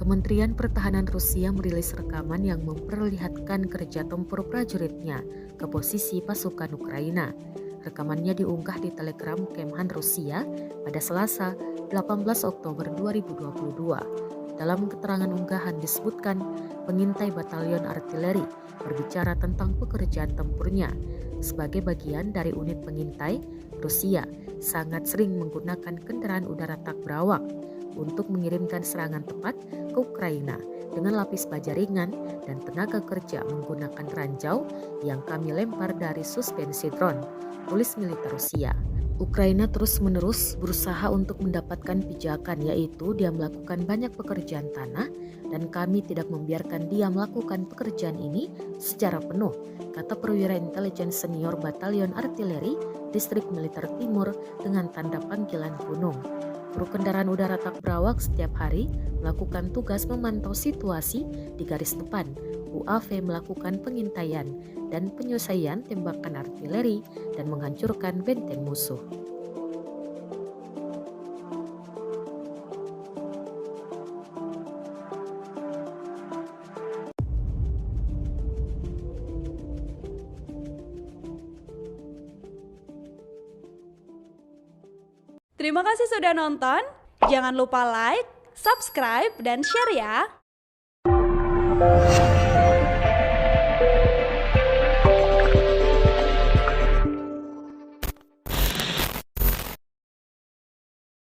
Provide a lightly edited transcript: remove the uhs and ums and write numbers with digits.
Kementerian Pertahanan Rusia merilis rekaman yang memperlihatkan kerja tempur prajuritnya ke posisi pasukan Ukraina. Rekamannya diunggah di Telegram Kemhan Rusia pada Selasa 18 Oktober 2022. Dalam keterangan unggahan disebutkan pengintai batalion artileri berbicara tentang pekerjaan tempurnya. Sebagai bagian dari unit pengintai, Rusia sangat sering menggunakan kendaraan udara tak berawak untuk mengirimkan serangan tepat ke Ukraina dengan lapis baja ringan dan tenaga kerja menggunakan ranjau yang kami lempar dari suspensi drone, tulis militer Rusia. Ukraina terus-menerus berusaha untuk mendapatkan pijakan, yaitu dia melakukan banyak pekerjaan tanah dan kami tidak membiarkan dia melakukan pekerjaan ini secara penuh, kata perwira intelijen senior Batalion Artileri Distrik Militer Timur dengan tanda panggilan Gunung. Kru kendaraan udara tak berawak setiap hari melakukan tugas memantau situasi di garis depan. UAV melakukan pengintaian dan penyelesaian tembakan artileri dan menghancurkan benteng musuh. Terima kasih sudah nonton. Jangan lupa like, subscribe, dan share ya.